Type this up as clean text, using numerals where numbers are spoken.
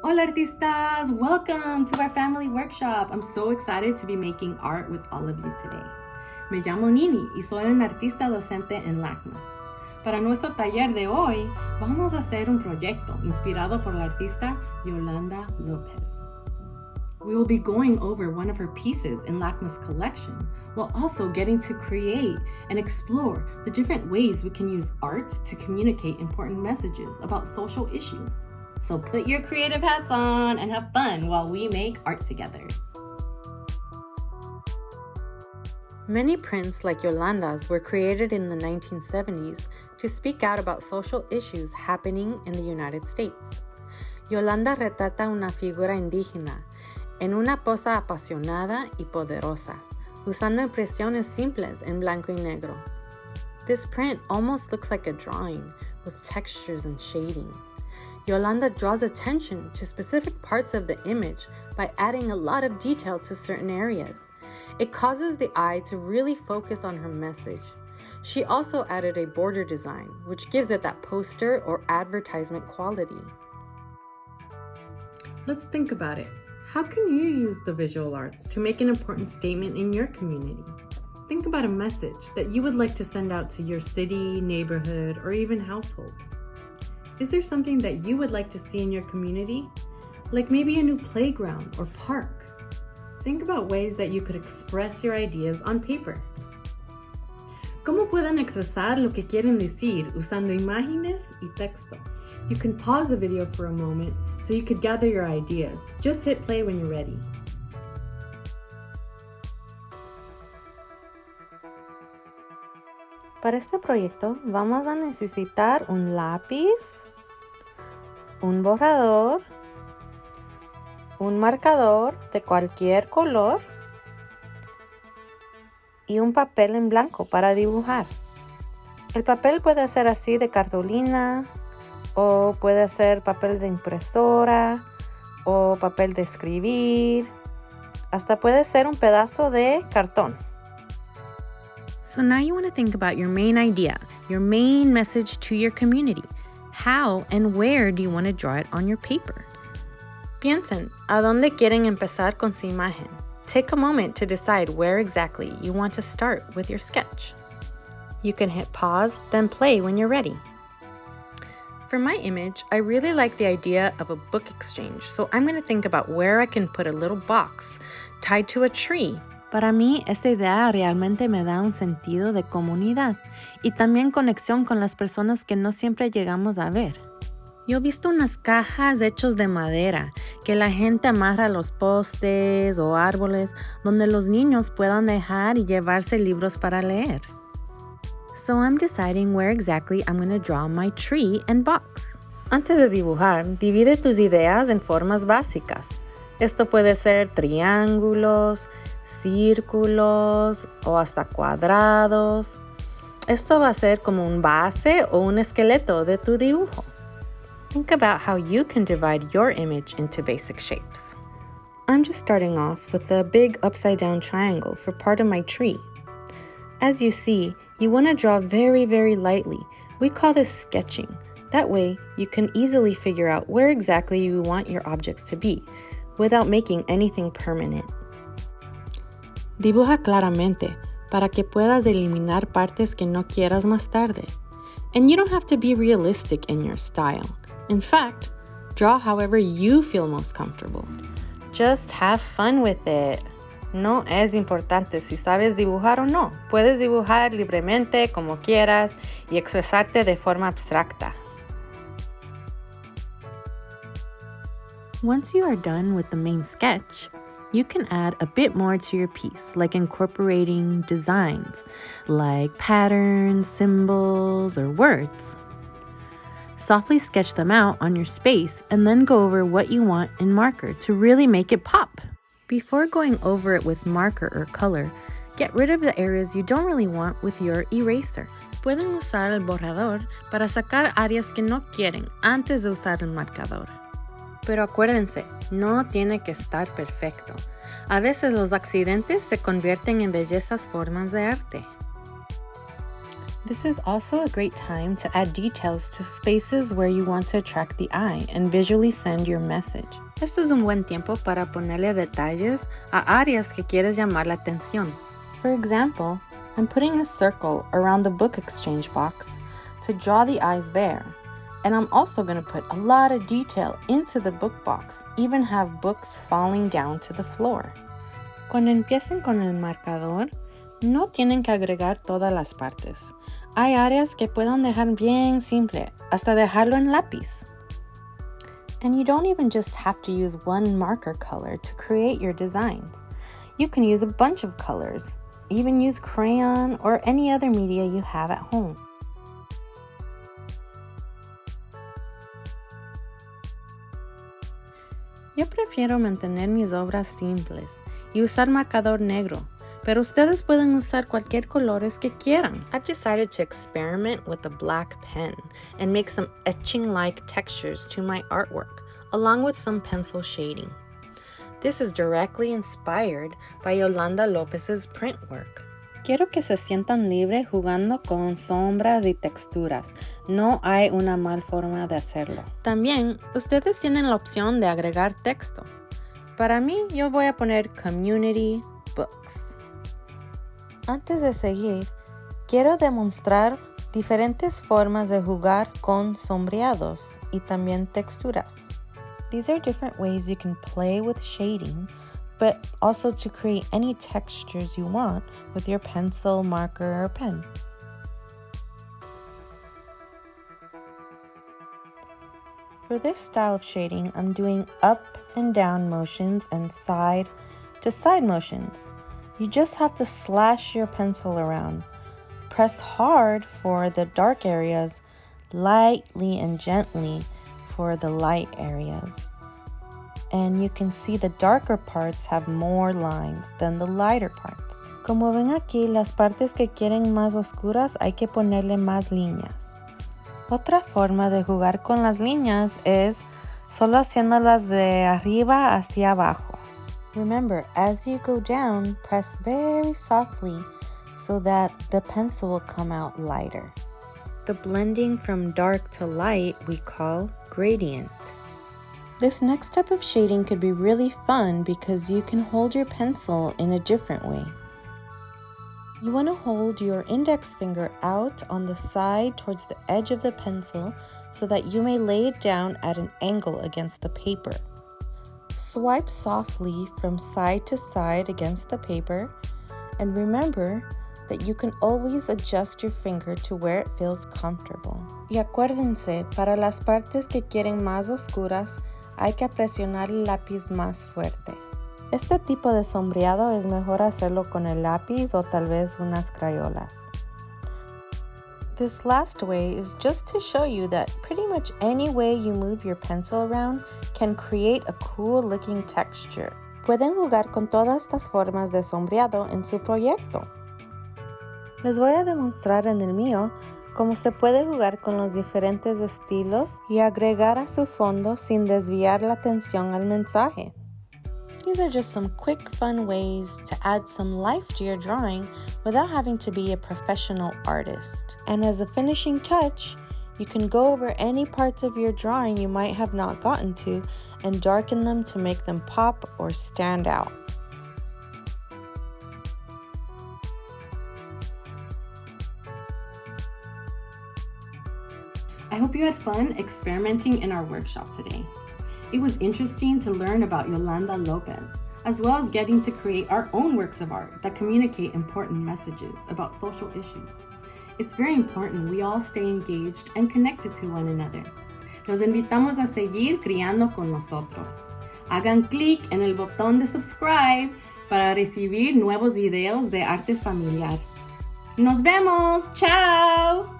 Hola artistas! Welcome to our family workshop. I'm so excited to be making art with all of you today. Me llamo Nini y soy una artista docente en LACMA. Para nuestro taller de hoy, vamos a hacer un proyecto inspirado por la artista Yolanda Lopez. We will be going over one of her pieces in LACMA's collection, while also getting to create and explore the different ways we can use art to communicate important messages about social issues. So put your creative hats on and have fun while we make art together. Many prints like Yolanda's were created in the 1970s to speak out about social issues happening in the United States. Yolanda retrata una figura indígena en una posa apasionada y poderosa, usando impresiones simples en blanco y negro. This print almost looks like a drawing with textures and shading. Yolanda draws attention to specific parts of the image by adding a lot of detail to certain areas. It causes the eye to really focus on her message. She also added a border design, which gives it that poster or advertisement quality. Let's think about it. How can you use the visual arts to make an important statement in your community? Think about a message that you would like to send out to your city, neighborhood, or even household. Is there something that you would like to see in your community? Like maybe a new playground or park? Think about ways that you could express your ideas on paper. ¿Cómo pueden expresar lo que quieren decir usando imágenes y texto? You can pause the video for a moment so you could gather your ideas. Just hit play when you're ready. Para este proyecto vamos a necesitar un lápiz, un borrador, un marcador de cualquier color y un papel en blanco para dibujar. El papel puede ser así de cartulina o puede ser papel de impresora o papel de escribir. Hasta puede ser un pedazo de cartón. So now you want to think about your main idea, your main message to your community. How and where do you want to draw it on your paper? Piensen, ¿a dónde quieren empezar con su imagen? Take a moment to decide where exactly you want to start with your sketch. You can hit pause, then play when you're ready. For my image, I really like the idea of a book exchange, so I'm going to think about where I can put a little box tied to a tree. Para mí, esta idea realmente me da un sentido de comunidad y también conexión con las personas que no siempre llegamos a ver. Yo he visto unas cajas hechas de madera que la gente amarra a los postes o árboles donde los niños puedan dejar y llevarse libros para leer. So I'm deciding where exactly I'm going to draw my tree and box. Antes de dibujar, divide tus ideas en formas básicas. Esto puede ser triángulos, círculos o hasta cuadrados. Esto va a ser como un base o un esqueleto de tu dibujo. Think about how you can divide your image into basic shapes. I'm just starting off with a big upside down triangle for part of my tree. As you see, you want to draw very, very lightly. We call this sketching. That way, you can easily figure out where exactly you want your objects to be without making anything permanent. Dibuja claramente para que puedas eliminar partes que no quieras más tarde. And you don't have to be realistic in your style. In fact, draw however you feel most comfortable. Just have fun with it. No es importante si sabes dibujar o no. Puedes dibujar libremente como quieras y expresarte de forma abstracta. Once you are done with the main sketch, you can add a bit more to your piece, like incorporating designs, like patterns, symbols, or words. Softly sketch them out on your space and then go over what you want in marker to really make it pop. Before going over it with marker or color, get rid of the areas you don't really want with your eraser. Pueden usar el borrador para sacar áreas que no quieren antes de usar el marcador. Pero acuérdense, no tiene que estar perfecto. A veces los accidentes se convierten en bellezas formas de arte. This is also a great time to add details to spaces where you want to attract the eye and visually send your message. Esto es un buen tiempo para ponerle detalles a áreas que quieres llamar la atención. For example, I'm putting a circle around the book exchange box to draw the eyes there. And I'm also going to put a lot of detail into the book box, even have books falling down to the floor. Cuando empiecen con el marcador, no tienen que agregar todas las partes. Hay áreas que puedan dejar bien simple, hasta dejarlo en lápiz. And you don't even just have to use one marker color to create your designs. You can use a bunch of colors, even use crayon or any other media you have at home. Yo prefiero mantener mis obras simples y usar marcador negro, pero ustedes pueden usar cualquier colores que quieran. I've decided to experiment with a black pen and make some etching-like textures to my artwork, along with some pencil shading. This is directly inspired by Yolanda Lopez's print work. Quiero que se sientan libres jugando con sombras y texturas. No hay una mal forma de hacerlo. También, ustedes tienen la opción de agregar texto. Para mí, yo voy a poner Community Books. Antes de seguir, quiero demostrar diferentes formas de jugar con sombreados y también texturas. These are different ways you can play with shading, but also to create any textures you want with your pencil, marker, or pen. For this style of shading, I'm doing up and down motions and side to side motions. You just have to slash your pencil around. Press hard for the dark areas, lightly and gently for the light areas. And you can see the darker parts have more lines than the lighter parts. Como ven aquí, las partes que quieren más oscuras hay que ponerle más líneas. Otra forma de jugar con las líneas es solo haciéndolas de arriba hacia abajo. Remember, as you go down, press very softly so that the pencil will come out lighter. The blending from dark to light we call gradient. This next step of shading could be really fun because you can hold your pencil in a different way. You want to hold your index finger out on the side towards the edge of the pencil so that you may lay it down at an angle against the paper. Swipe softly from side to side against the paper, and remember that you can always adjust your finger to where it feels comfortable. Y acuérdense, para las partes que quieren más oscuras, hay que presionar el lápiz más fuerte. Este tipo de sombreado es mejor hacerlo con el lápiz o tal vez unas crayolas. This last way is just to show you that pretty much any way you move your pencil around can create a cool looking texture. Pueden jugar con todas estas formas de sombreado en su proyecto. Les voy a demostrar en el mío cómo se puede jugar con los diferentes estilos y agregar a su fondo sin desviar la atención al mensaje. These are just some quick, fun ways to add some life to your drawing without having to be a professional artist. And as a finishing touch, you can go over any parts of your drawing you might have not gotten to and darken them to make them pop or stand out. I hope you had fun experimenting in our workshop today. It was interesting to learn about Yolanda Lopez, as well as getting to create our own works of art that communicate important messages about social issues. It's very important we all stay engaged and connected to one another. Los invitamos a seguir creando con nosotros. Hagan clic en el botón de subscribe para recibir nuevos videos de artes familiar. ¡Nos vemos! ¡Chao!